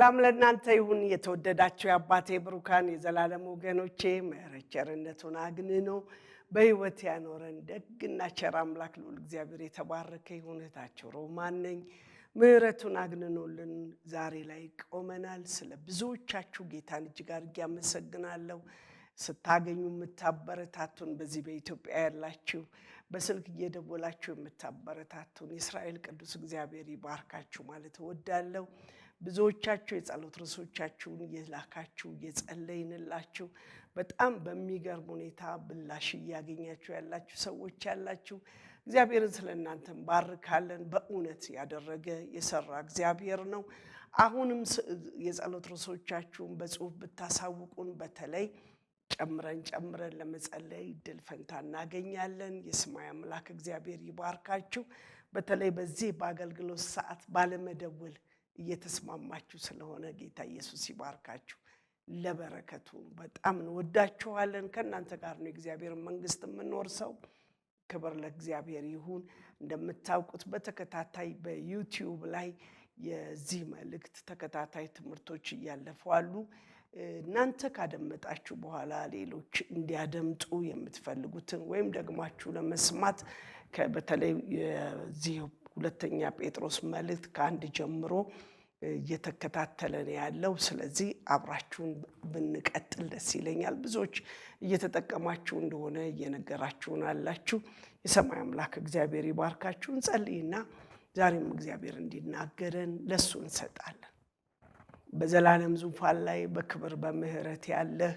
ሰላም ለእናንተ ይሁን የተወደዳችሁ የአባቴ ብሩካን የዘላለም ወገኖቼ ምሕረት ቸርነቱን አግንኖ በሕይወት ያኖረን ደግና ቸር አምላክ ልዑል እግዚአብሔር የተባረከ ይሁን። እህታችሁ ሮማን ነኝ። ምሕረቱን አግንኖልን ዛሬ ላይ ቆመናል። ስለ ብዙዎቻችሁ ጌታን እጅግ አድርጌ አመሰግናለሁ። ስታገኙ የምታበረታቱን በዚህ በኢትዮጵያ ያላችሁ በስልክ እየደወላችሁ የምታበረታቱን የእስራኤል ቅዱስ እግዚአብሔር ይባርካችሁ ማለት እወዳለሁ። ብዙዎቻችሁ የጸሎት ርዕሶቻችሁን እየላካችሁ እየጸለይንላችሁ በጣም በሚገርም ሁኔታ ብላሽ እያገኛችሁ ያላችሁ ሰዎች ያላችሁ እግዚአብሔርን ስለእናንተ ባርካለን። በእውነት ያደረገ የሰራ እግዚአብሔር ነው። አሁንም የጸሎት ርዕሶቻችሁን በጽሁፍ ብታሳውቁን በተለይ ጨምረን ለመጸለይ ድል ፈንታ እናገኛለን። የሰማይ አምላክ እግዚአብሔር ይባርካችሁ። በተለይ በዚህ በአገልግሎት ሰዓት ባለመደወል እየተስማማችሁ ስለሆነ ጌታ ኢየሱስ ይባርካችሁ። ለበረከቱ በጣም እንወዳችኋለን። ከእናንተ ጋር ነው የእግዚአብሔር መንግስት የምንወርሰው። ክብር ለእግዚአብሔር ይሁን። እንደምታውቁት በተከታታይ በዩቲዩብ ላይ የዚህ መልእክት ተከታታይ ትምህርቶች እያለፉ አሉ። እናንተ ካደመጣችሁ በኋላ ሌሎች እንዲያደምጡ የምትፈልጉትን ወይም ደግማችሁ ለመስማት በተለይ የዚህ ሁለተኛ ጴጥሮስ መልእክት ከአንድ ጀምሮ እየተከታተለን ያለው። ስለዚህ አብራችሁን ብንቀጥል ደስ ይለኛል። ብዙዎች እየተጠቀማችሁ እንደሆነ እየነገራችሁን አላችሁ። የሰማይ አምላክ እግዚአብሔር ይባርካችሁ። እንጸልይና ዛሬም እግዚአብሔር እንዲናገረን ለሱ እንሰጣለን። በዘላለም ዙፋን ላይ በክብር በምህረት ያለህ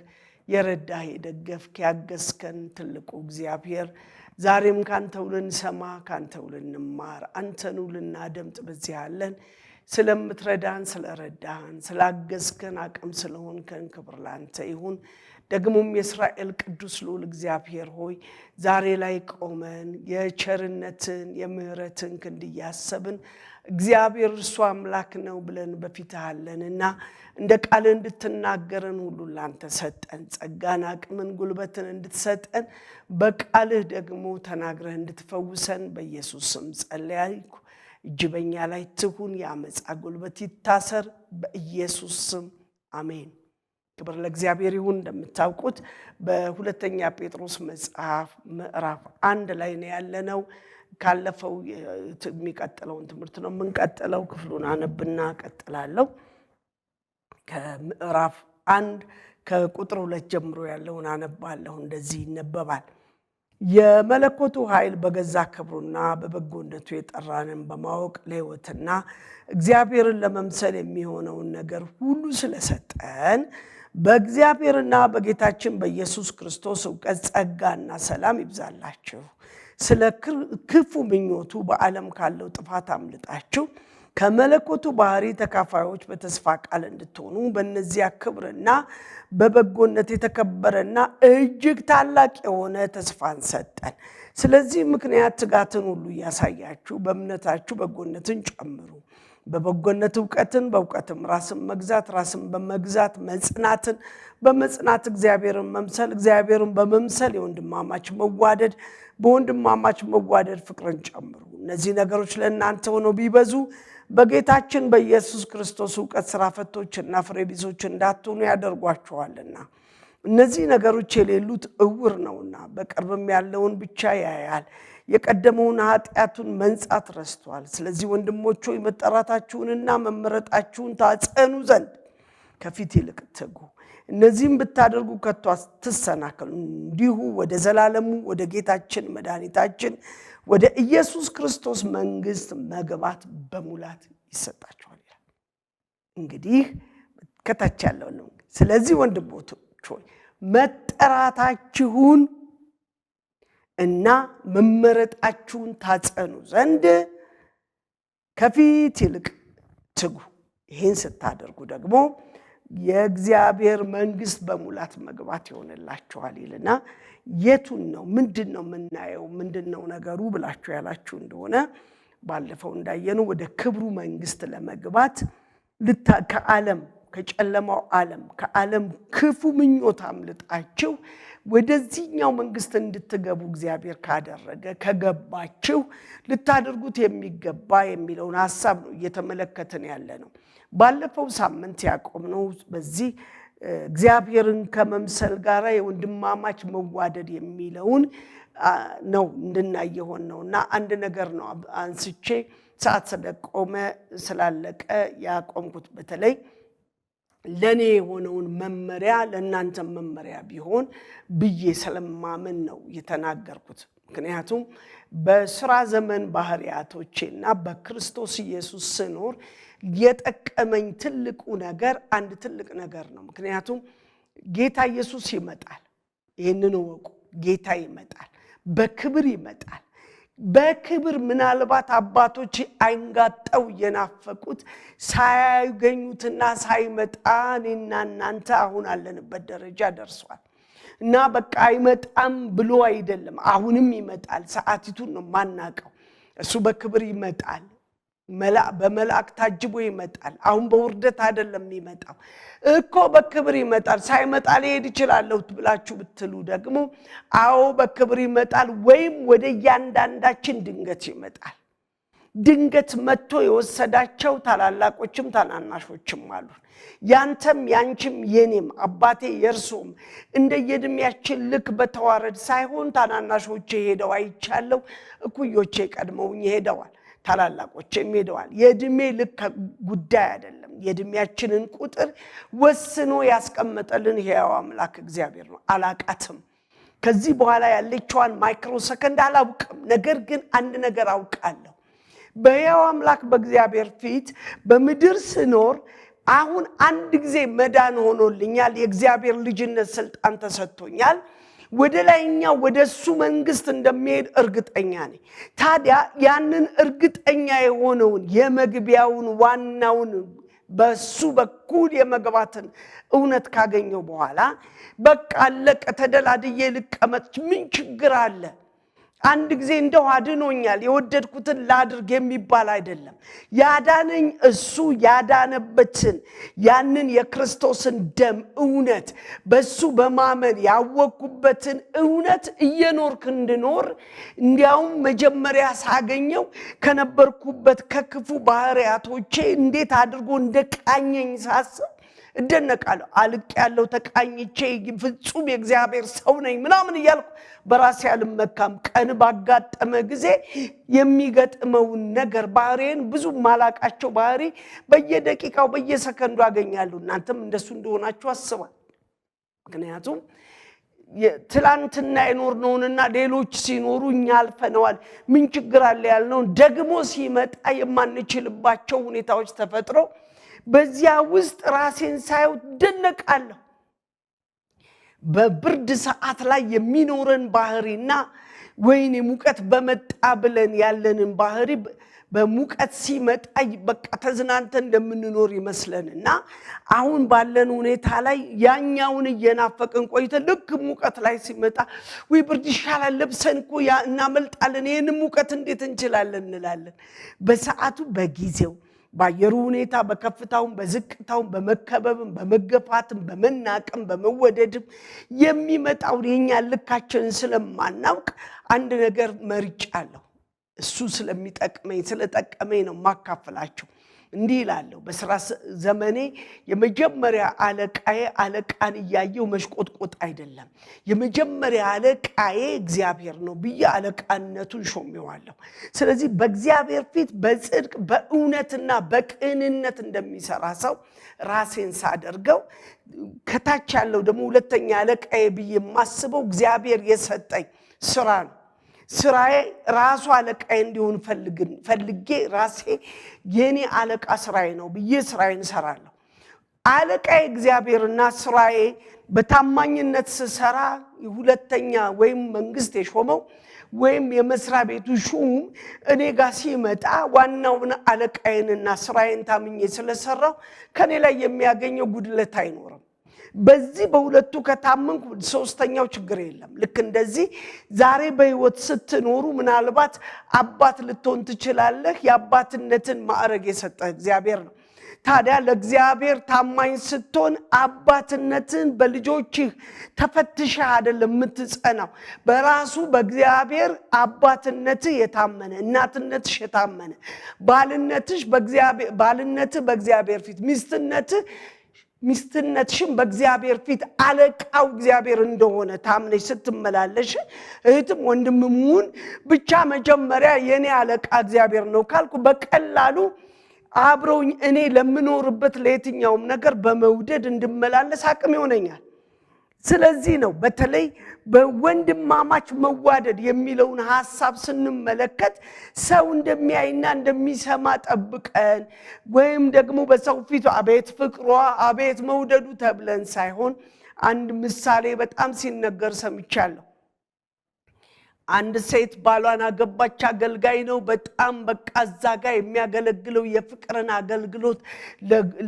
የረዳህ የደገፍክ ያገዝከን ትልቁ እግዚአብሔር ዛሬም ካንተው ልንሰማ ካንተው ልንማር አንተኑ ልናደምጥ በዚህ አለን። ስለምትረዳን ስለረዳህን ስላገዝከን አቅም ስለሆንከን ክብር ላንተ ይሁን። ደግሞም የእስራኤል ቅዱስ ልዑል እግዚአብሔር ሆይ ዛሬ ላይ ቆመን የቸርነትን የምህረትን ክንድ እያሰብን እግዚአብሔር እርሱ አምላክ ነው ብለን በፊትህ አለንና እንደ ቃል እንድትናገረን ሁሉ ላንተ ሰጠን። ጸጋን አቅምን ጉልበትን እንድትሰጠን በቃልህ ደግሞ ተናግረህ እንድትፈውሰን በኢየሱስ ስም ጸለይኩ። እጅ በኛ ላይ ትሁን፣ የአመፃ ጉልበት ይታሰር በኢየሱስ ስም አሜን። ክብር ለእግዚአብሔር ይሁን። እንደምታውቁት በሁለተኛ ጴጥሮስ መጽሐፍ ምዕራፍ 1 ላይ ነው ያለነው። ካለፈው የሚቀጥለውን ትምህርት ነው የምንቀጥለው። ክፍሉን አነብና ቀጥላለሁ። ከምዕራፍ 1 ከቁጥር 2 ጀምሮ ያለውን አነባለሁ። እንደዚህ ይነበባል። የመለኮቱ ኃይል በገዛ ክብሩና በበጎነቱ የጠራንን በማወቅ ለሕይወትና እግዚአብሔርን ለመምሰል የሚሆነውን ነገር ሁሉ ስለሰጠን በእግዚአብሔርና በጌታችን በኢየሱስ ክርስቶስ እውቀት ጸጋና ሰላም ይብዛላችሁ። ስለ ክፉ ምኞቱ በዓለም ካለው ጥፋት አምልጣችሁ ከመለኮቱ ባህሪ ተካፋዮች በተስፋ ቃል እንድትሆኑ በእነዚያ ክብርና በበጎነት የተከበረና እጅግ ታላቅ የሆነ ተስፋን ሰጠን። ስለዚህ ምክንያት ትጋትን ሁሉ እያሳያችሁ በእምነታችሁ በጎነትን ጨምሩ፣ በበጎነት እውቀትን፣ በእውቀትም ራስን መግዛት፣ ራስን በመግዛት መጽናትን፣ በመጽናት እግዚአብሔርን መምሰል፣ እግዚአብሔርን በመምሰል የወንድማማች መዋደድ፣ በወንድማማች መዋደድ ፍቅርን ጨምሩ። እነዚህ ነገሮች ለእናንተ ሆነው ቢበዙ በጌታችን በኢየሱስ ክርስቶስ እውቀት ስራ ፈቶችና ፍሬ ቢሶች እንዳትሆኑ ያደርጓቸዋልና። እነዚህ ነገሮች የሌሉት እውር ነውና በቅርብም ያለውን ብቻ ያያል፣ የቀደመውን ኃጢአቱን መንጻት ረስቷል። ስለዚህ ወንድሞች ሆይ መጠራታችሁንና መመረጣችሁን ታጸኑ ዘንድ ከፊት ይልቅ ትጉ። እነዚህም ብታደርጉ ከቶ አትሰናከሉ። እንዲሁ ወደ ዘላለሙ ወደ ጌታችን መድኃኒታችን ወደ ኢየሱስ ክርስቶስ መንግስት መግባት በሙላት ይሰጣችኋል ይላል። እንግዲህ ከታች ያለው ነው። ስለዚህ ወንድሞች ሆይ መጠራታችሁን እና መመረጣችሁን ታጸኑ ዘንድ ከፊት ይልቅ ትጉ። ይህን ስታደርጉ ደግሞ የእግዚአብሔር መንግስት በሙላት መግባት ይሆንላችኋል ይልና የቱን ነው ምንድን ነው የምናየው ምንድን ነው ነገሩ ብላችሁ ያላችሁ እንደሆነ ባለፈው እንዳየነው ወደ ክብሩ መንግስት ለመግባት ከዓለም ከጨለማው ከዓለም ክፉ ምኞት አምልጣችሁ ወደዚህኛው መንግስት እንድትገቡ እግዚአብሔር ካደረገ ከገባችሁ ልታደርጉት የሚገባ የሚለውን ሐሳብ ነው እየተመለከተን ያለ ነው። ባለፈው ሳምንት ያቆምነው በዚህ እግዚአብሔርን ከመምሰል ጋር የወንድማማች መዋደድ የሚለውን ነው እንድናየው ነውና አንድ ነገር ነው አንስቼ ሰዓት ስለቆመ ስላለቀ ያቆምኩት በተለይ ለኔ የሆነውን መመሪያ ለእናንተ መመሪያ ቢሆን ብዬ ስለማምን ነው የተናገርኩት። ምክንያቱም በሥራ ዘመን ባህሪያቶቼና በክርስቶስ ኢየሱስ ስኖር የጠቀመኝ ትልቁ ነገር አንድ ትልቅ ነገር ነው። ምክንያቱም ጌታ ኢየሱስ ይመጣል። ይሄንን ወቁ። ጌታ ይመጣል፣ በክብር ይመጣል። በክብር ምናልባት አባቶች አይንጋጠው የናፈቁት ሳያገኙትና ሳይመጣ እኔና እናንተ አሁን አለንበት ደረጃ ደርሷል። እና በቃ አይመጣም ብሎ አይደለም፣ አሁንም ይመጣል። ሰዓቲቱን ነው ማናቀው። እሱ በክብር ይመጣል፣ በመላእክት ታጅቦ ይመጣል። አሁን በውርደት አይደለም የሚመጣው እኮ በክብር ይመጣል። ሳይመጣ ሊሄድ ይችላል ብላችሁ ብትሉ ደግሞ አዎ በክብር ይመጣል፣ ወይም ወደ ያንዳንዳችን ድንገት ይመጣል። ድንገት መጥቶ የወሰዳቸው ታላላቆችም ታናናሾችም አሉ። ያንተም ያንቺም የኔም አባቴ የርሶም እንደየድሚያችን ልክ በተዋረድ ሳይሆን ታናናሾቼ ሄደው አይቻለው፣ እኩዮቼ ቀድመውኝ ሄደዋል፣ ታላላቆቼም ሄደዋል። የድሜ ልክ ጉዳይ አይደለም። የድሚያችንን ቁጥር ወስኖ ያስቀመጠልን ሕያው አምላክ እግዚአብሔር ነው። አላቃትም። ከዚህ በኋላ ያለችዋን ማይክሮ ሰከንድ አላውቅም። ነገር ግን አንድ ነገር አውቃለሁ። በሕያው አምላክ በእግዚአብሔር ፊት በምድር ስኖር አሁን አንድ ጊዜ መዳን ሆኖልኛል። የእግዚአብሔር ልጅነት ስልጣን ተሰጥቶኛል። ወደ ላይኛው ወደሱ መንግስት እንደሚሄድ እርግጠኛ ነኝ። ታዲያ ያንን እርግጠኛ የሆነውን የመግቢያውን ዋናውን በሱ በኩል የመግባትን እውነት ካገኘው በኋላ በቃ አለቀ፣ ተደላድዬ ልቀመጥ፣ ምን ችግር አለ? አንድ ጊዜ እንደው አድኖኛል የወደድኩትን ላድርግ የሚባል አይደለም። ያዳነኝ እሱ ያዳነበትን ያንን የክርስቶስን ደም እውነት በሱ በማመን ያወቅኩበትን እውነት እየኖርክ እንድኖር እንዲያውም መጀመሪያ ሳገኘው ከነበርኩበት ከክፉ ባህሪያቶቼ እንዴት አድርጎ እንደቃኘኝ ሳስብ እደነቃለሁ። አልቅ ያለው ተቃኝቼ ፍጹም የእግዚአብሔር ሰው ነኝ ምናምን እያልኩ በራሴ አልመካም። ቀን ባጋጠመ ጊዜ የሚገጥመውን ነገር ባህሪን ብዙ ማላቃቸው ባህሪ በየደቂቃው በየሰከንዱ አገኛለሁ። እናንተም እንደሱ እንደሆናችሁ አስባለሁ። ምክንያቱም ትላንትና የኖርነውንና ሌሎች ሲኖሩ እኛ አልፈነዋል። ምን ችግር አለ ያልነውን ደግሞ ሲመጣ የማንችልባቸው ሁኔታዎች ተፈጥሮ በዚያ ውስጥ ራሴን ሳይው ደነቃለሁ። በብርድ ሰዓት ላይ የሚኖረን ባህሪና ወይኔ ሙቀት በመጣ ብለን ያለንን ባህሪ በሙቀት ሲመጣ በቃ ተዝናንተን እንደምንኖር ይመስለንና አሁን ባለን ሁኔታ ላይ ያኛውን እየናፈቅን ቆይተን ልክ ሙቀት ላይ ሲመጣ ወይ ብርድ ይሻላል ለብሰን እኮ እናመልጣለን፣ ይህን ሙቀት እንዴት እንችላለን እንላለን። በሰዓቱ በጊዜው ባየሩ ሁኔታ በከፍታውም በዝቅታውም በመከበብም በመገፋትም በመናቅም በመወደድም የሚመጣው የኛ ልካችንን ስለማናውቅ አንድ ነገር መርጫለሁ። እሱ ስለሚጠቅመኝ ስለጠቀመኝ ነው ማካፈላችሁ። እንዲህ ይላለሁ። በሥራ ዘመኔ የመጀመሪያ አለቃዬ አለቃን እያየው መሽቆጥቆጥ አይደለም። የመጀመሪያ አለቃዬ እግዚአብሔር ነው ብዬ አለቃነቱን ሾሜዋለሁ። ስለዚህ በእግዚአብሔር ፊት በጽድቅ በእውነትና በቅንነት እንደሚሰራ ሰው ራሴን ሳደርገው ከታች ያለው ደግሞ ሁለተኛ አለቃዬ ብዬ የማስበው እግዚአብሔር የሰጠኝ ስራ ነው። ስራዬ ራሱ አለቃዬ እንዲሆን ፈልጌ ራሴ የኔ አለቃ ስራዬ ነው ብዬ ስራዬን እሰራለሁ። አለቃዬ እግዚአብሔርና ስራዬ በታማኝነት ስሰራ ሁለተኛ ወይም መንግስት የሾመው ወይም የመስሪያ ቤቱ ሹም እኔ ጋር ሲመጣ ዋናውን አለቃዬንና ስራዬን ታምኜ ስለሰራው ከኔ ላይ የሚያገኘው ጉድለት አይኖርም። በዚህ በሁለቱ ከታመንኩ ሶስተኛው ችግር የለም። ልክ እንደዚህ ዛሬ በህይወት ስትኖሩ ምናልባት አባት ልትሆን ትችላለህ። የአባትነትን ማዕረግ የሰጠህ እግዚአብሔር ነው። ታዲያ ለእግዚአብሔር ታማኝ ስትሆን አባትነትን በልጆችህ ተፈትሸህ አይደለም የምትጸናው። በራሱ በእግዚአብሔር አባትነትህ የታመነ፣ እናትነትሽ የታመነ፣ ባልነትህ በእግዚአብሔር ፊት፣ ሚስትነትሽም በእግዚአብሔር ፊት አለቃው እግዚአብሔር እንደሆነ ታምነሽ ስትመላለሽ እህትም ወንድምም ሁን ብቻ መጀመሪያ የኔ አለቃ እግዚአብሔር ነው ካልኩ በቀላሉ አብረውኝ እኔ ለምኖርበት ለየትኛውም ነገር በመውደድ እንድመላለስ አቅም ይሆነኛል። ስለዚህ ነው በተለይ በወንድማማች መዋደድ የሚለውን ሐሳብ ስንመለከት ሰው እንደሚያይና እንደሚሰማ ጠብቀን ወይም ደግሞ በሰው ፊት አቤት ፍቅሯ አቤት መውደዱ ተብለን ሳይሆን አንድ ምሳሌ በጣም ሲነገር ሰምቻለሁ። አንድ ሴት ባሏን አገባች፣ አገልጋይ ነው። በጣም በቃ እዛ ጋር የሚያገለግለው የፍቅርን አገልግሎት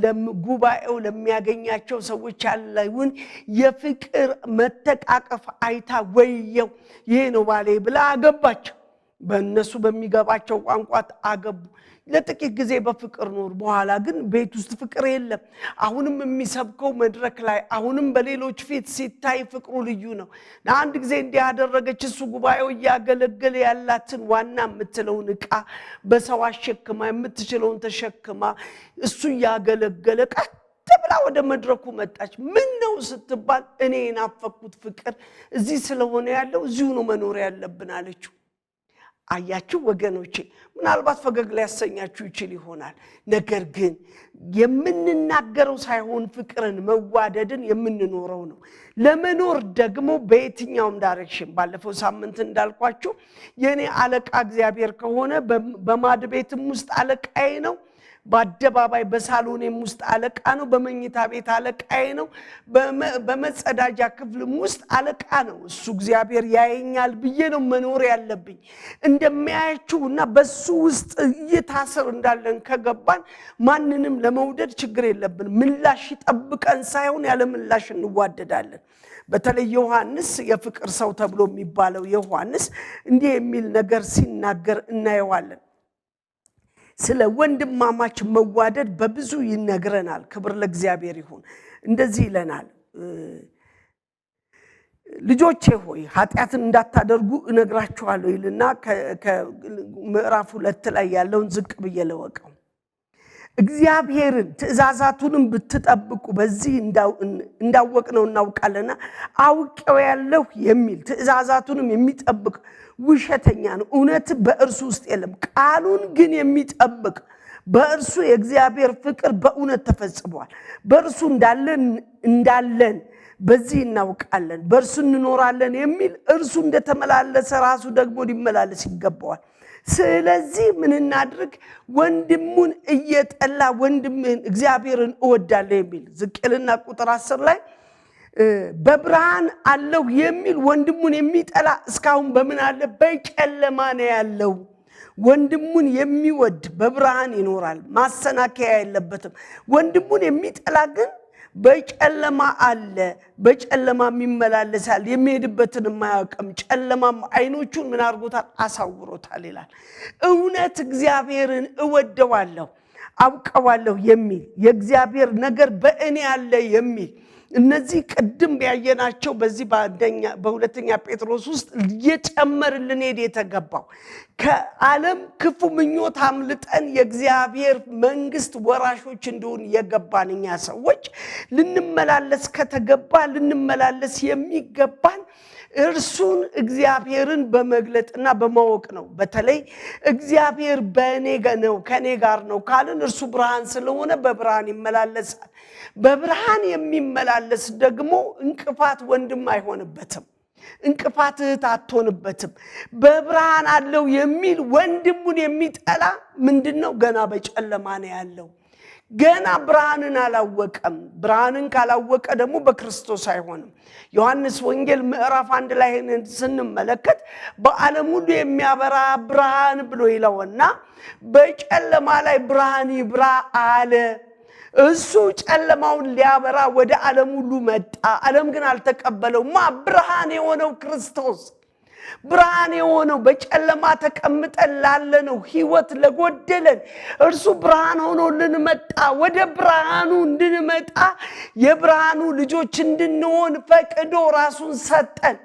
ለጉባኤው ለሚያገኛቸው ሰዎች ያለውን የፍቅር መተቃቀፍ አይታ ወየው ይሄ ነው ባሌ ብላ አገባቸው። በእነሱ በሚገባቸው ቋንቋ አገቡ። ለጥቂት ጊዜ በፍቅር ኖር። በኋላ ግን ቤት ውስጥ ፍቅር የለም። አሁንም የሚሰብከው መድረክ ላይ፣ አሁንም በሌሎች ፊት ሲታይ ፍቅሩ ልዩ ነው። ለአንድ ጊዜ እንዲያደረገች እሱ ጉባኤው እያገለገለ ያላትን ዋና የምትለውን ዕቃ በሰው አሸክማ የምትችለውን ተሸክማ እሱ እያገለገለ ቀጥ ብላ ወደ መድረኩ መጣች። ምን ነው ስትባል እኔ የናፈኩት ፍቅር እዚህ ስለሆነ ያለው እዚሁ ነው መኖር ያለብን አለችው። አያችሁ ወገኖቼ፣ ምናልባት ፈገግ ሊያሰኛችሁ ይችል ይሆናል። ነገር ግን የምንናገረው ሳይሆን ፍቅርን መዋደድን የምንኖረው ነው። ለመኖር ደግሞ በየትኛውም ዳይሬክሽን ባለፈው ሳምንት እንዳልኳችሁ የኔ አለቃ እግዚአብሔር ከሆነ በማድ ቤትም ውስጥ አለቃዬ ነው፣ በአደባባይ በሳሎኔም ውስጥ አለቃ ነው፣ በመኝታ ቤት አለቃዬ ነው፣ በመጸዳጃ ክፍልም ውስጥ አለቃ ነው። እሱ እግዚአብሔር ያየኛል ብዬ ነው መኖር ያለብኝ። እንደሚያያችሁና በሱ ውስጥ እየታሰር እንዳለን ከገባን ማንንም ለመውደድ ችግር የለብን። ምላሽ ጠብቀን ሳይሆን ያለ ምላሽ እንዋደዳለን። በተለይ ዮሐንስ የፍቅር ሰው ተብሎ የሚባለው ዮሐንስ እንዲህ የሚል ነገር ሲናገር እናየዋለን። ስለ ወንድማማች መዋደድ በብዙ ይነግረናል። ክብር ለእግዚአብሔር ይሁን። እንደዚህ ይለናል፣ ልጆቼ ሆይ ኃጢአትን እንዳታደርጉ እነግራችኋለሁ ይልና ከምዕራፍ 2 ላይ ያለውን ዝቅ ብዬ ለወቀው። እግዚአብሔርን ትእዛዛቱንም ብትጠብቁ በዚህ እንዳወቅነው እናውቃለና አውቄው ያለሁ የሚል ትእዛዛቱንም የሚጠብቅ ውሸተኛ ነው፣ እውነት በእርሱ ውስጥ የለም። ቃሉን ግን የሚጠብቅ በእርሱ የእግዚአብሔር ፍቅር በእውነት ተፈጽሟል። በእርሱ እንዳለን በዚህ እናውቃለን፣ በእርሱ እንኖራለን የሚል እርሱ እንደተመላለሰ ራሱ ደግሞ ሊመላለስ ይገባዋል። ስለዚህ ምን እናድርግ? ወንድሙን እየጠላ ወንድምህን እግዚአብሔርን እወዳለሁ የሚል ዝቅልና ቁጥር 10 ላይ በብርሃን አለው የሚል ወንድሙን የሚጠላ እስካሁን በምን አለ? በጨለማ ነው ያለው። ወንድሙን የሚወድ በብርሃን ይኖራል፣ ማሰናከያ የለበትም። ወንድሙን የሚጠላ ግን በጨለማ አለ፣ በጨለማ ይመላለሳል፣ የሚሄድበትን የማያውቅም፣ ጨለማም አይኖቹን ምን አድርጎታል? አሳውሮታል ይላል። እውነት እግዚአብሔርን እወደዋለሁ አውቀዋለሁ የሚል የእግዚአብሔር ነገር በእኔ አለ የሚል እነዚህ ቅድም ያየናቸው በዚህ በሁለተኛ ጴጥሮስ ውስጥ እየጨመርልን ሄድ የተገባው ከዓለም ክፉ ምኞት አምልጠን የእግዚአብሔር መንግስት ወራሾች እንደሆን የገባን እኛ ሰዎች ልንመላለስ ከተገባ ልንመላለስ የሚገባን እርሱን እግዚአብሔርን በመግለጥና በማወቅ ነው። በተለይ እግዚአብሔር በእኔ ነው ከኔ ጋር ነው ካልን እርሱ ብርሃን ስለሆነ በብርሃን ይመላለሳል። በብርሃን የሚመላለስ ደግሞ እንቅፋት ወንድም አይሆንበትም፣ እንቅፋት እህት አትሆንበትም። በብርሃን አለው የሚል ወንድሙን የሚጠላ ምንድነው? ገና በጨለማ ነው ያለው። ገና ብርሃንን አላወቀም። ብርሃንን ካላወቀ ደግሞ በክርስቶስ አይሆንም። ዮሐንስ ወንጌል ምዕራፍ 1 ላይ ስንመለከት በዓለም ሁሉ የሚያበራ ብርሃን ብሎ ይለውና በጨለማ ላይ ብርሃን ይብራ አለ። እሱ ጨለማውን ሊያበራ ወደ ዓለም ሁሉ መጣ። ዓለም ግን አልተቀበለውም። ብርሃን የሆነው ክርስቶስ ብርሃን የሆነው በጨለማ ተቀምጠን ላለነው ሕይወት ለጎደለን እርሱ ብርሃን ሆኖልን መጣ። ወደ ብርሃኑ እንድንመጣ የብርሃኑ ልጆች እንድንሆን ፈቅዶ ራሱን ሰጠን።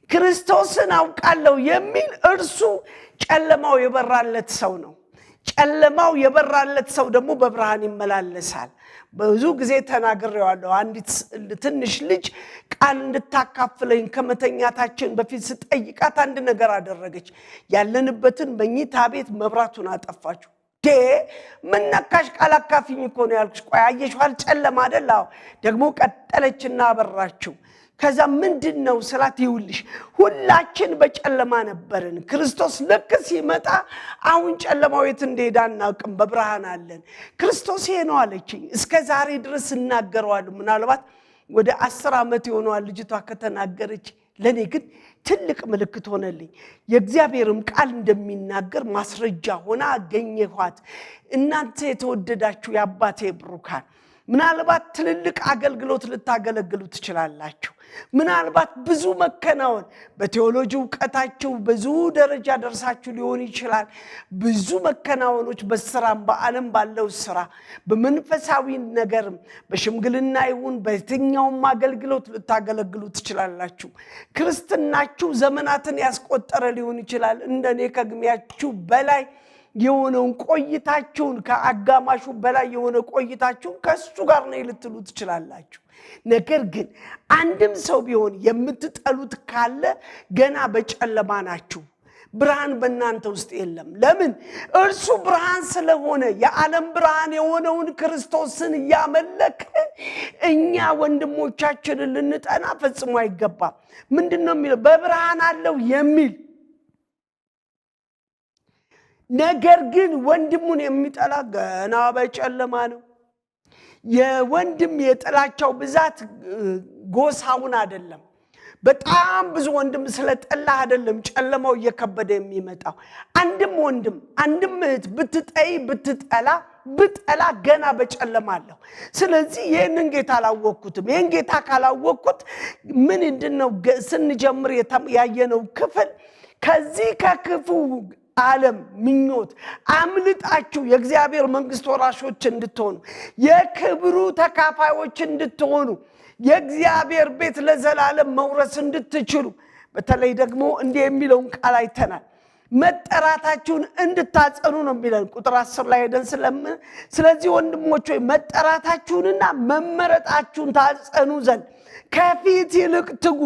ክርስቶስን አውቃለሁ የሚል እርሱ ጨለማው የበራለት ሰው ነው። ጨለማው የበራለት ሰው ደግሞ በብርሃን ይመላለሳል። ብዙ ጊዜ ተናግሬዋለሁ። አንዲት ትንሽ ልጅ ቃል እንድታካፍለኝ ከመተኛታችን በፊት ስጠይቃት አንድ ነገር አደረገች። ያለንበትን መኝታ ቤት መብራቱን አጠፋችው። ምን ነካሽ? ቃል አካፊኝ እኮ ነው ያልኩሽ። ቆይ አየሽዋል ጨለማ አይደል? አዎ። ደግሞ ቀጠለችና አበራችው። ከዛ ምንድነው ስላት፣ ይውልሽ ሁላችን በጨለማ ነበርን። ክርስቶስ ልክ ሲመጣ አሁን ጨለማው የት እንደሄደ አናውቅም፣ በብርሃን አለን። ክርስቶስ ይሄ ነው አለችኝ። እስከ ዛሬ ድረስ እናገረዋለሁ። ምናልባት ወደ 10 ዓመት ይሆነዋል ልጅቷ ከተናገረች። ለኔ ግን ትልቅ ምልክት ሆነልኝ። የእግዚአብሔርም ቃል እንደሚናገር ማስረጃ ሆና አገኘኋት። እናንተ የተወደዳችሁ የአባቴ ብሩካን ምናልባት ትልልቅ አገልግሎት ልታገለግሉ ትችላላችሁ። ምናልባት ብዙ መከናወን በቴዎሎጂ ዕውቀታችሁ ብዙ ደረጃ ደርሳችሁ ሊሆን ይችላል። ብዙ መከናወኖች በስራም በዓለም ባለው ስራ በመንፈሳዊ ነገርም በሽምግልና ይሁን በየትኛውም አገልግሎት ልታገለግሉ ትችላላችሁ። ክርስትናችሁ ዘመናትን ያስቆጠረ ሊሆን ይችላል። እንደኔ ከግሚያችሁ በላይ የሆነውን ቆይታችሁን ከአጋማሹ በላይ የሆነ ቆይታችሁን ከሱ ጋር ነው ልትሉ ትችላላችሁ። ነገር ግን አንድም ሰው ቢሆን የምትጠሉት ካለ ገና በጨለማ ናችሁ። ብርሃን በእናንተ ውስጥ የለም። ለምን? እርሱ ብርሃን ስለሆነ። የዓለም ብርሃን የሆነውን ክርስቶስን እያመለክ እኛ ወንድሞቻችንን ልንጠና ፈጽሞ አይገባም። ምንድነው የሚለው? በብርሃን አለው የሚል ነገር ግን ወንድሙን የሚጠላ ገና በጨለማ ነው። የወንድም የጥላቻው ብዛት ጎሳውን አይደለም። በጣም ብዙ ወንድም ስለጠላ አይደለም ጨለማው እየከበደ የሚመጣው። አንድም ወንድም አንድም እህት ብጠላ ገና በጨለማ አለው። ስለዚህ ይህንን ጌታ አላወቅኩትም። ይህን ጌታ ካላወቅኩት ምንድነው ስንጀምር ያየነው ክፍል ከዚህ ከክፉ ዓለም ምኞት አምልጣችሁ የእግዚአብሔር መንግስት ወራሾች እንድትሆኑ የክብሩ ተካፋዮች እንድትሆኑ የእግዚአብሔር ቤት ለዘላለም መውረስ እንድትችሉ በተለይ ደግሞ እንዲህ የሚለውን ቃል አይተናል። መጠራታችሁን እንድታጸኑ ነው የሚለን ቁጥር 10 ላይ ሄደን ስለዚህ ወንድሞች ሆይ መጠራታችሁንና መመረጣችሁን ታጸኑ ዘንድ ከፊት ይልቅ ትጉ።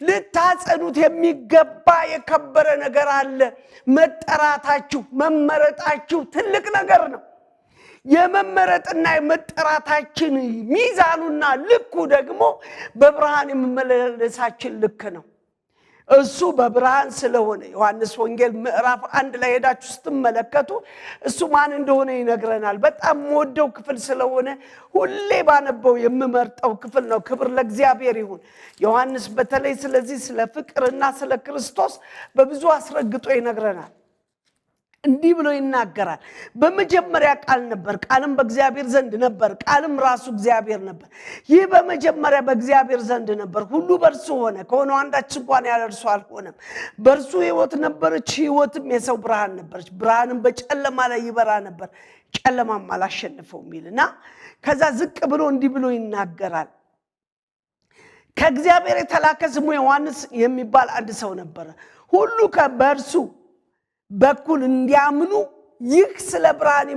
ልታጸኑት የሚገባ የከበረ ነገር አለ። መጠራታችሁ መመረጣችሁ ትልቅ ነገር ነው። የመመረጥና የመጠራታችን ሚዛኑና ልኩ ደግሞ በብርሃን የመመላለሳችን ልክ ነው። እሱ በብርሃን ስለሆነ ዮሐንስ ወንጌል ምዕራፍ 1 ላይ ሄዳችሁ ስትመለከቱ እሱ ማን እንደሆነ ይነግረናል። በጣም ወደው ክፍል ስለሆነ ሁሌ ባነበው የምመርጠው ክፍል ነው። ክብር ለእግዚአብሔር ይሁን። ዮሐንስ በተለይ ስለዚህ ስለ ፍቅርና ስለ ክርስቶስ በብዙ አስረግጦ ይነግረናል። እንዲህ ብሎ ይናገራል። በመጀመሪያ ቃል ነበር፣ ቃልም በእግዚአብሔር ዘንድ ነበር፣ ቃልም ራሱ እግዚአብሔር ነበር። ይህ በመጀመሪያ በእግዚአብሔር ዘንድ ነበር። ሁሉ በእርሱ ሆነ፣ ከሆነው አንዳች እንኳን ያለ እርሱ አልሆነም። በእርሱ ሕይወት ነበረች፣ ሕይወትም የሰው ብርሃን ነበረች። ብርሃንም በጨለማ ላይ ይበራ ነበር፣ ጨለማም አላሸነፈውም ይልና ከዛ ዝቅ ብሎ እንዲህ ብሎ ይናገራል። ከእግዚአብሔር የተላከ ስሙ ዮሐንስ የሚባል አንድ ሰው ነበረ። ሁሉ በእርሱ በኩል እንዲያምኑ ይህ ስለ ብርሃን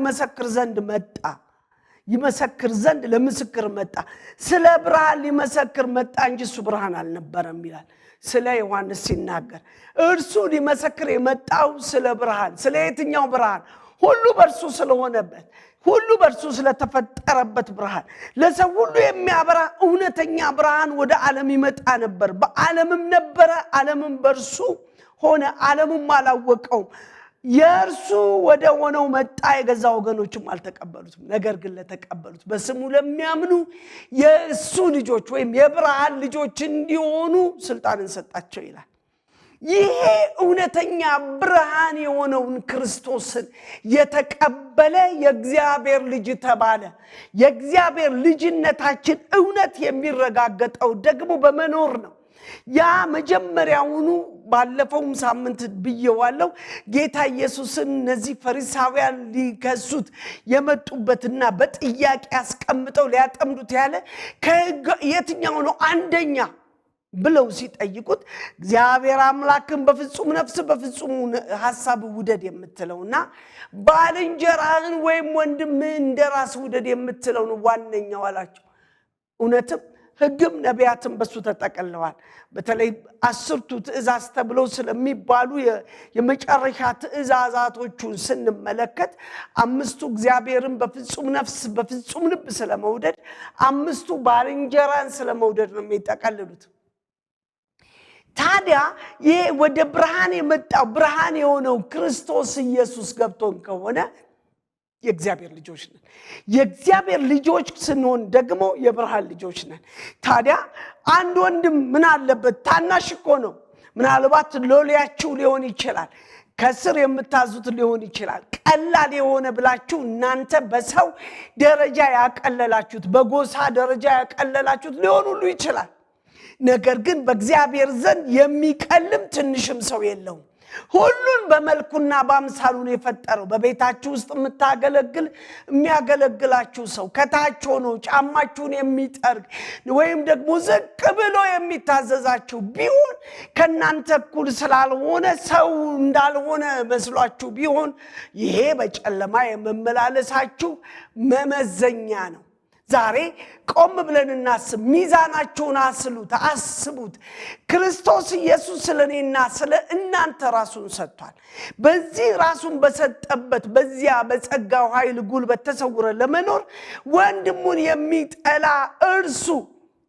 ይመሰክር ዘንድ ለምስክር መጣ። ስለ ብርሃን ሊመሰክር መጣ እንጂ እሱ ብርሃን አልነበረም ይላል። ስለ ዮሐንስ ሲናገር እርሱ ሊመሰክር የመጣው ስለ ብርሃን፣ ስለ የትኛው ብርሃን? ሁሉ በእርሱ ስለሆነበት፣ ሁሉ በእርሱ ስለተፈጠረበት ብርሃን፣ ለሰው ሁሉ የሚያበራ እውነተኛ ብርሃን ወደ ዓለም ይመጣ ነበር። በዓለምም ነበረ፣ ዓለምም በእርሱ ሆነ፣ ዓለሙም አላወቀውም። የእርሱ ወደ ሆነው መጣ፣ የገዛ ወገኖችም አልተቀበሉትም። ነገር ግን ለተቀበሉት በስሙ ለሚያምኑ የእሱ ልጆች ወይም የብርሃን ልጆች እንዲሆኑ ስልጣንን ሰጣቸው ይላል። ይሄ እውነተኛ ብርሃን የሆነውን ክርስቶስን የተቀበለ የእግዚአብሔር ልጅ ተባለ። የእግዚአብሔር ልጅነታችን እውነት የሚረጋገጠው ደግሞ በመኖር ነው። ያ መጀመሪያውኑ ባለፈው ሳምንት ብየዋለሁ ጌታ ኢየሱስን እነዚህ ፈሪሳውያን ሊከሱት የመጡበትና በጥያቄ አስቀምጠው ሊያጠምዱት ያለ የትኛው ነው አንደኛ ብለው ሲጠይቁት እግዚአብሔር አምላክን በፍጹም ነፍስ በፍጹም ሐሳብ ውደድ የምትለውና ባልንጀራህን ወይም ወንድምህን እንደራስ ውደድ የምትለው ነው ዋነኛው አላቸው። እውነትም ሕግም ነቢያትም በሱ ተጠቅልለዋል። በተለይ 10ቱ ትእዛዝ ተብለው ስለሚባሉ የመጨረሻ ትእዛዛቶቹን ስንመለከት 5ቱ እግዚአብሔርን በፍጹም ነፍስ በፍጹም ልብ ስለመውደድ፣ 5ቱ ባልንጀራን ስለመውደድ ነው የሚጠቀልሉት። ታዲያ ይሄ ወደ ብርሃን የመጣው ብርሃን የሆነው ክርስቶስ ኢየሱስ ገብቶን ከሆነ የእግዚአብሔር ልጆች ነን። የእግዚአብሔር ልጆች ስንሆን ደግሞ የብርሃን ልጆች ነን። ታዲያ አንድ ወንድም ምን አለበት? ታናሽ እኮ ነው። ምናልባት ሎሌያችሁ ሊሆን ይችላል፣ ከስር የምታዙት ሊሆን ይችላል። ቀላል የሆነ ብላችሁ እናንተ በሰው ደረጃ ያቀለላችሁት፣ በጎሳ ደረጃ ያቀለላችሁት ሊሆን ሁሉ ይችላል። ነገር ግን በእግዚአብሔር ዘንድ የሚቀልም ትንሽም ሰው የለውም። ሁሉን በመልኩና በአምሳሉ ነው የፈጠረው። በቤታችሁ ውስጥ የሚያገለግላችሁ ሰው ከታች ሆኖ ጫማችሁን የሚጠርግ ወይም ደግሞ ዝቅ ብሎ የሚታዘዛችሁ ቢሆን ከናንተ እኩል ስላልሆነ ሰው እንዳልሆነ መስሏችሁ ቢሆን ይሄ በጨለማ የመመላለሳችሁ መመዘኛ ነው። ዛሬ ቆም ብለን እናስብ። ሚዛናችሁን አስቡት። ክርስቶስ ኢየሱስ ስለኔና ስለ እናንተ ራሱን ሰጥቷል። በዚህ ራሱን በሰጠበት በዚያ በጸጋው ኃይል ጉልበት ተሰውረ ለመኖር ወንድሙን የሚጠላ እርሱ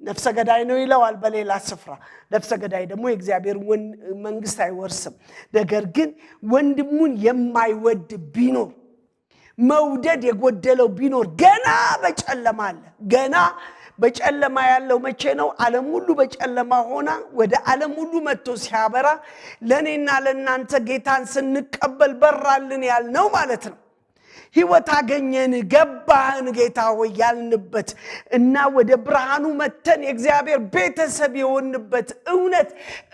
ነፍሰ ገዳይ ነው ይለዋል በሌላ ስፍራ። ነፍሰ ገዳይ ደግሞ የእግዚአብሔር መንግስት አይወርስም። ነገር ግን ወንድሙን የማይወድ ቢኖር መውደድ የጎደለው ቢኖር ገና በጨለማ አለ። ገና በጨለማ ያለው መቼ ነው? ዓለም ሁሉ በጨለማ ሆና ወደ ዓለም ሁሉ መጥቶ ሲያበራ ለኔና ለናንተ ጌታን ስንቀበል በራልን ያልነው ማለት ነው። ሕይወት አገኘን ገባህን ጌታ ሆይ ያልንበት እና ወደ ብርሃኑ መተን የእግዚአብሔር ቤተሰብ የሆንበት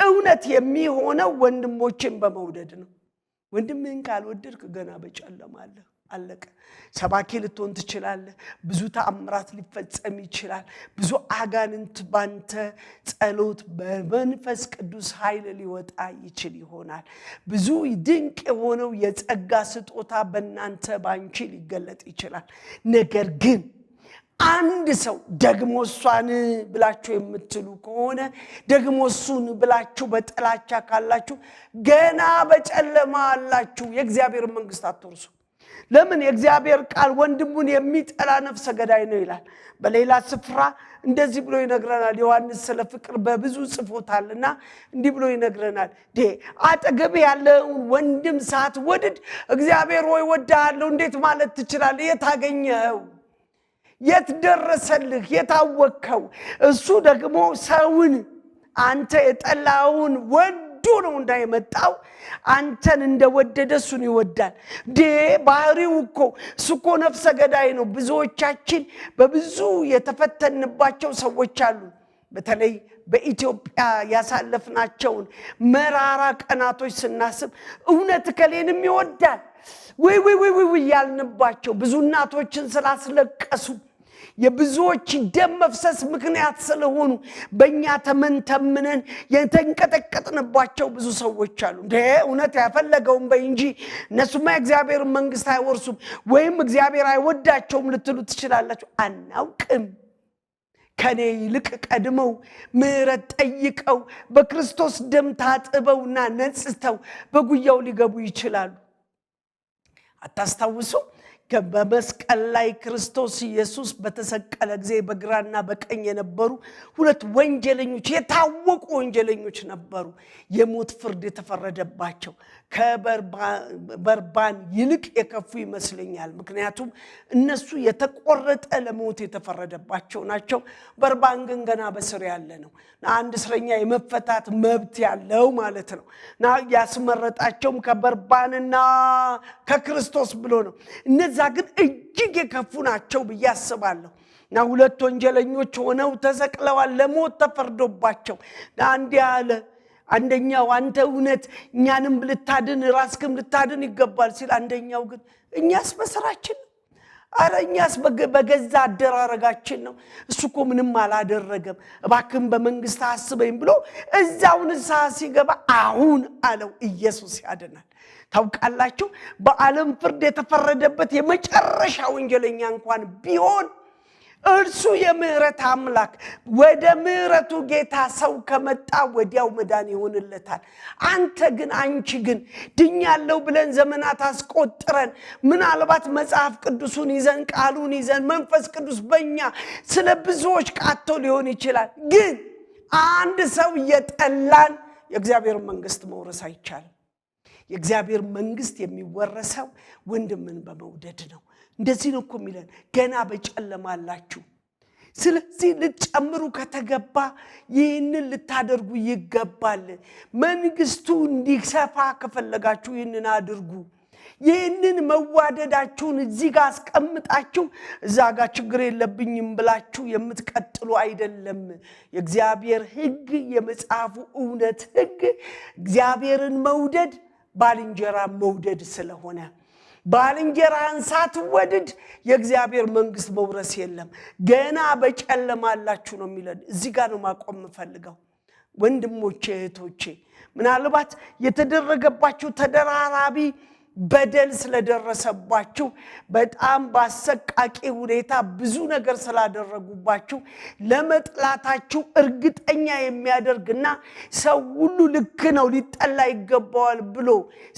እውነት የሚሆነው ወንድሞችን በመውደድ ነው። ወንድምህን ካልወደድክ ገና በጨለማ አለ። አለቀ። ሰባኪ ልትሆን ትችላለህ። ብዙ ተአምራት ሊፈጸም ይችላል። ብዙ አጋንንት ባንተ ጸሎት በመንፈስ ቅዱስ ኃይል ሊወጣ ይችል ይሆናል። ብዙ ድንቅ የሆነው የጸጋ ስጦታ በእናንተ ባንቺ ሊገለጥ ይችላል። ነገር ግን አንድ ሰው ደግሞ እሷን ብላችሁ የምትሉ ከሆነ ደግሞ እሱን ብላችሁ በጥላቻ ካላችሁ ገና በጨለማ አላችሁ። የእግዚአብሔር መንግስት አትወርሱ። ለምን? የእግዚአብሔር ቃል ወንድሙን የሚጠላ ነፍሰ ገዳይ ነው ይላል። በሌላ ስፍራ እንደዚህ ብሎ ይነግረናል። ዮሐንስ ስለ ፍቅር በብዙ ጽፎታልና እንዲህ ብሎ ይነግረናል። አጠገብ ያለውን ወንድም ሳትወድድ እግዚአብሔር ሆይ ወድሃለሁ እንዴት ማለት ትችላለህ? የት አገኘኸው? የት ደረሰልህ? የታወቅከው? እሱ ደግሞ ሰውን አንተ የጠላውን ወዶ ነው እንዳይመጣው አንተን እንደወደደ እሱን ይወዳል። ባህሪው እሱ እኮ ነፍሰ ገዳይ ነው። ብዙዎቻችን በብዙ የተፈተንባቸው ሰዎች አሉ። በተለይ በኢትዮጵያ ያሳለፍናቸውን መራራ ቀናቶች ስናስብ እውነት ከሌንም ይወዳል ወይ ያልንባቸው ብዙ እናቶችን ስላስለቀሱ የብዙዎች ደም መፍሰስ ምክንያት ስለሆኑ በእኛ ተመንተምነን የተንቀጠቀጥንባቸው ብዙ ሰዎች አሉ። እውነት ያፈለገውን በይ እንጂ እነሱማ የእግዚአብሔር መንግስት አይወርሱም ወይም እግዚአብሔር አይወዳቸውም ልትሉ ትችላላችሁ። አናውቅም። ከኔ ይልቅ ቀድመው ምሕረት ጠይቀው በክርስቶስ ደም ታጥበውና ነጽተው በጉያው ሊገቡ ይችላሉ። አታስታውሱ? በመስቀል ላይ ክርስቶስ ኢየሱስ በተሰቀለ ጊዜ በግራና በቀኝ የነበሩ ሁለት ወንጀለኞች፣ የታወቁ ወንጀለኞች ነበሩ። የሞት ፍርድ የተፈረደባቸው ከበርባን ይልቅ የከፉ ይመስለኛል። ምክንያቱም እነሱ የተቆረጠ ለሞት የተፈረደባቸው ናቸው። በርባን ግን ገና በስር ያለ ነው። አንድ እስረኛ የመፈታት መብት ያለው ማለት ነው። ያስመረጣቸውም ከበርባንና ከክርስቶስ ብሎ ነው። እነዛ ግን እጅግ የከፉ ናቸው ብዬ አስባለሁ። እና ሁለት ወንጀለኞች ሆነው ተሰቅለዋል፣ ለሞት ተፈርዶባቸው። አንድ ያለ አንደኛው አንተ እውነት እኛንም ልታድን ራስክም ልታድን ይገባል ሲል፣ አንደኛው ግን እኛስ በስራችን አረኛስ በገዛ አደራረጋችን ነው፣ እሱ እኮ ምንም አላደረገም፣ እባክህን በመንግስት አስበኝ ብሎ እዛው ንስሐ ሲገባ አሁን አለው ኢየሱስ ያድናል። ታውቃላችሁ በዓለም ፍርድ የተፈረደበት የመጨረሻ ወንጀለኛ እንኳን ቢሆን እርሱ የምህረት አምላክ ወደ ምህረቱ ጌታ ሰው ከመጣ ወዲያው መዳን ይሆንለታል። አንተ ግን አንቺ ግን ድኛለሁ ብለን ዘመናት አስቆጥረን ምናልባት መጽሐፍ ቅዱሱን ይዘን ቃሉን ይዘን መንፈስ ቅዱስ በእኛ ስለ ብዙዎች ቃቶ ሊሆን ይችላል። ግን አንድ ሰው እየጠላን የእግዚአብሔር መንግስት መውረስ አይቻልም። የእግዚአብሔር መንግስት የሚወረሰው ወንድምን በመውደድ ነው። እንደዚህ ነው እኮ የሚለን ገና በጨለማ አላችሁ። ስለዚህ ልትጨምሩ ከተገባ ይህንን ልታደርጉ ይገባል። መንግስቱ እንዲሰፋ ከፈለጋችሁ ይህንን አድርጉ። ይህንን መዋደዳችሁን እዚህ ጋር አስቀምጣችሁ እዛ ጋር ችግር የለብኝም ብላችሁ የምትቀጥሉ አይደለም። የእግዚአብሔር ሕግ የመጽሐፉ እውነት ሕግ እግዚአብሔርን መውደድ ባልንጀራ መውደድ ስለሆነ ባልንጀራን ሳትወድድ የእግዚአብሔር መንግስት መውረስ የለም። ገና በጨለማ አላችሁ ነው የሚለን። እዚህ ጋር ነው ማቆም የምፈልገው። ወንድሞቼ እህቶቼ፣ ምናልባት የተደረገባችሁ ተደራራቢ በደል ስለደረሰባችሁ በጣም ባሰቃቂ ሁኔታ ብዙ ነገር ስላደረጉባችሁ ለመጥላታችሁ እርግጠኛ የሚያደርግና ሰው ሁሉ ልክ ነው ሊጠላ ይገባዋል ብሎ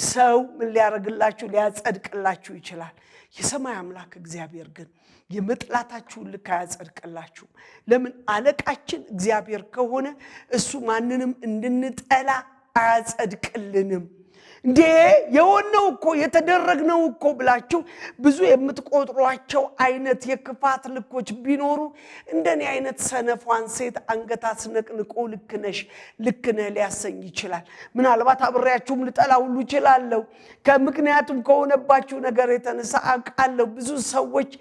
ሰው ምን ሊያደርግላችሁ ሊያጸድቅላችሁ ይችላል። የሰማይ አምላክ እግዚአብሔር ግን የመጥላታችሁን ልክ አያጸድቅላችሁ። ለምን? አለቃችን እግዚአብሔር ከሆነ እሱ ማንንም እንድንጠላ አያጸድቅልንም። እንዴ የሆነው እኮ የተደረግነው እኮ ብላችሁ ብዙ የምትቆጥሯቸው አይነት የክፋት ልኮች ቢኖሩ እንደኔ አይነት ሰነፏን ሴት አንገት አስነቅንቆ ልክነሽ ልክነህ ሊያሰኝ ይችላል። ምናልባት አብሬያችሁም ልጠላ ሁሉ እችላለሁ። ከምክንያቱም ከሆነባችሁ ነገር የተነሳ አውቃለሁ። ብዙ ሰዎች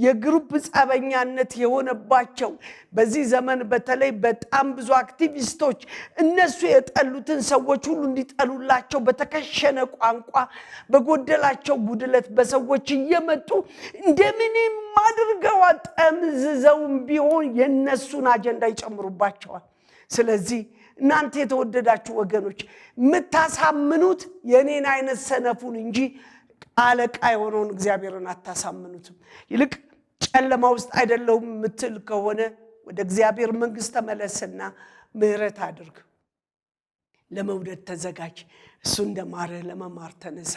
የግሩፕ ጸበኛነት የሆነባቸው በዚህ ዘመን በተለይ በጣም ብዙ አክቲቪስቶች እነሱ የጠሉትን ሰዎች ሁሉ እንዲጠሉላቸው በተከሸነ ቋንቋ በጎደላቸው ጉድለት በሰዎች እየመጡ እንደምንም አድርገው ጠምዝዘውም ቢሆን የነሱን አጀንዳ ይጨምሩባቸዋል። ስለዚህ እናንተ የተወደዳችሁ ወገኖች የምታሳምኑት የኔን አይነት ሰነፉን እንጂ አለቃ የሆነውን እግዚአብሔርን አታሳምኑትም። ይልቅ ጨለማ ውስጥ አይደለሁም ምትል ከሆነ ወደ እግዚአብሔር መንግስት ተመለስና ምህረት አድርግ። ለመውደድ ተዘጋጅ። እሱ እንደማረህ ለመማር ተነሳ።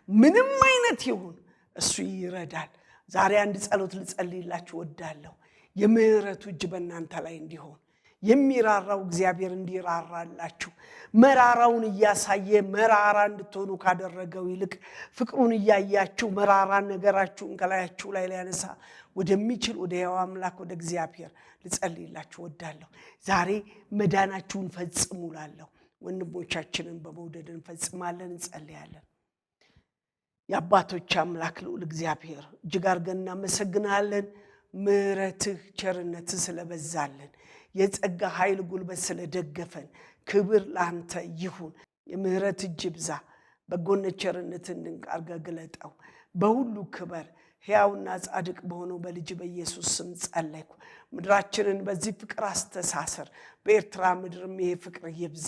ምንም አይነት ይሁን እሱ ይረዳል። ዛሬ አንድ ጸሎት ልጸልይላችሁ ወዳለሁ። የምህረቱ እጅ በእናንተ ላይ እንዲሆን የሚራራው እግዚአብሔር እንዲራራላችሁ መራራውን እያሳየ መራራ እንድትሆኑ ካደረገው ይልቅ ፍቅሩን እያያችሁ መራራ ነገራችሁን ከላያችሁ ላይ ሊያነሳ ወደሚችል ወደ ሕያው አምላክ ወደ እግዚአብሔር ልጸልይላችሁ ወዳለሁ። ዛሬ መዳናችሁን ፈጽሙ ላለሁ ወንድሞቻችንን በመውደድ እንፈጽማለን፣ እንጸልያለን። የአባቶች አምላክ ልዑል እግዚአብሔር እጅግ አድርገን እናመሰግናለን። ምህረትህ ቸርነትህ ስለበዛልን የጸጋ ኃይል ጉልበት ስለደገፈን ክብር ላንተ ይሁን። የምህረት እጅ ብዛ። በጎነት ቸርነትን ድንቅ አድርገህ ግለጠው። በሁሉ ክበር። ሕያውና ጻድቅ በሆነው በልጅ በኢየሱስ ስም ጸለይኩ። ምድራችንን በዚህ ፍቅር አስተሳሰር። በኤርትራ ምድርም ይሄ ፍቅር ይብዛ።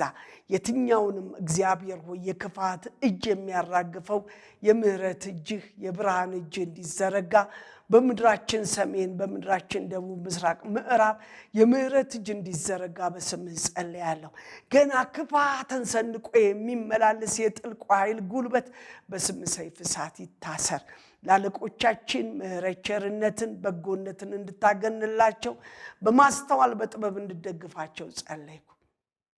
የትኛውንም እግዚአብሔር ሆይ የክፋት እጅ የሚያራግፈው የምህረት እጅህ የብርሃን እጅ እንዲዘረጋ በምድራችን ሰሜን፣ በምድራችን ደቡብ፣ ምስራቅ፣ ምዕራብ የምህረት እጅ እንዲዘረጋ በስምህ ጸልያለሁ። ገና ክፋትን ሰንቆ የሚመላለስ የጥልቁ ኃይል ጉልበት በስምህ ሰይፍ እሳት ይታሰር። ላለቆቻችን ምህረት ቸርነትን በጎነትን እንድታገንላቸው በማስተዋል በጥበብ እንድደግፋቸው ጸለይኩ።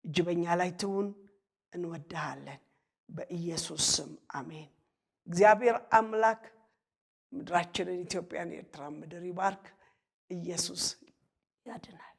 እጅ በእኛ ላይ ትሁን። እንወድሃለን። በኢየሱስ ስም አሜን። እግዚአብሔር አምላክ ምድራችንን ኢትዮጵያን፣ ኤርትራ ምድር ይባርክ። ኢየሱስ ያድናል።